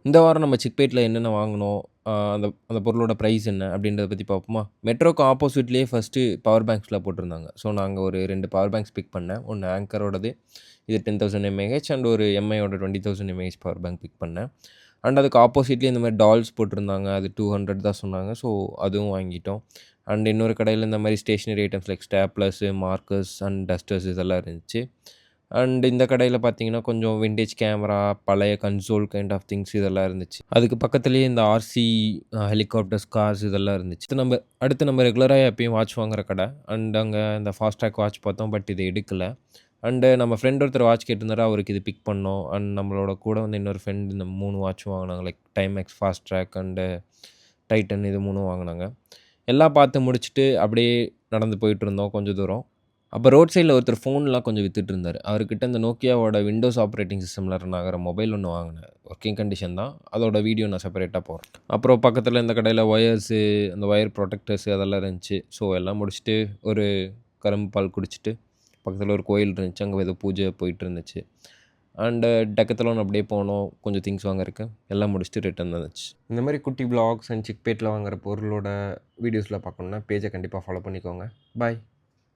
இந்த வாரம் நம்ம சிக்பேட்ல என்னென்ன வாங்குனோம்? அந்த அந்த பொருளோட பிரைஸ் என்ன? அப்படின்றத பத்தி பார்ப்போமா? மெட்ரோக்கு ஆப்போசிட்லயே ஃபர்ஸ்ட்டு பவர் பேங்க்ஸ்லாம் போட்டிருந்தாங்க. ஸோ, நாங்க ஒரு 2 பவர் பேங்க்ஸ் பிக் பண்ணேன். ஒண்ணு ஆங்கரோடது. இது 10,000 எம்ஏஹெச் அண்ட் ஒரு எம்ஐயோட 20,000 எம்ஏஹெச் பவர் பேங்க் பிக் பண்ணேன். அண்ட் அதுக்கு ஆப்போசிட்லயே இந்த மாரி டால்ஸ் போட்டிருந்தாங்க. அது 200 தான் சொன்னாங்க. ஸோ, அதுவும் வாங்கிட்டோம். அண்ட் இன்னொரு கடையில இந்த மாரி stationery items like staplers, markers and dusters இதெல்லாம் இருந்துச்சு. அண்ட் இந்த கடையில பார்த்தீங்கன்னா, கொஞ்சம் விண்டேஜ் கேமரா, பழைய கன்சோல் கைண்ட் ஆஃப் திங்ஸ் இதெல்லாம் இருந்துச்சு. அதுக்கு பக்கத்திலேயே இந்த ஆர்சி, ஹெலிகாப்டர்ஸ், கார்ஸ் இதெல்லாம் இருந்துச்சு. அடுத்து நம்ம ரெகுலரா எப்பயும் வாட்ச் வாங்குற கடை. அண்ட் அங்க இந்த ஃபாஸ்ட்ராக் வாட்ச் பார்த்தோம். பட் இது எடுக்கல. அண்டு நம்ம ஃப்ரெண்ட் ஒருத்தர் வாட்ச் கேட்டிருந்தாரு. அவருக்கு இது பிக் பண்ணோம். அண்ட் நம்மளோட கூட வந்து இன்னொரு ஃப்ரெண்ட் இந்த 3 வாட்சும் வாங்குனாங்க. Like Timex, Fastrack and Titan இது 3ம் வாங்குனாங்க. எல்லாம் பார்த்து முடிச்சுட்டு அப்படியே நடந்து போயிட்டுருந்தோம் கொஞ்சம் தூரம். அப்போ ரோட் சைட்ல ஒருத்தர் ஃபோன்லாம் கொஞ்சம் வித்துட்டுருந்தாரு. அவர்கிட்ட இந்த நோக்கியாவோட விண்டோஸ் ஆப்பரேட்டிங் சிஸ்டம்ல ரன் ஆகுற மொபைல் ஒண்ணு வாங்குனேன். ஒர்க்கிங் கண்டிஷன் தான். அதோட வீடியோ நான் செப்பரேட்டா போடுறேன். அப்புறம் பக்கத்தில இந்த கடையில ஒயர்ஸு, அந்த ஒயர் புரொடெக்டர்ஸு அதெல்லாம் இருந்துச்சு. ஸோ எல்லாம் முடிச்சுட்டு ஒரு கரும்பு பால் குடிச்சிட்டு, பக்கத்தில ஒரு கோயில் இருந்துச்சு. அங்க ஏதோ பூஜை போயிட்டு இருந்துச்சு. அண்டு டெக்கத்லான் அப்படியே போனோம். கொஞ்சம் திங்ஸ் வாங்குறதுக்கு. எல்லாம் முடிச்சுட்டு ரிட்டர்ன் வந்தாச்சு. இந்த மாரி குட்டி வ்ளாக்ஸ் அண்ட் சிக்பேட்ல வாங்குற பொருளோட வீடியோஸ்லாம் பார்க்கணும்னா பேஜ கண்டிப்பா ஃபாலோ பண்ணிக்கோங்க. பாய்.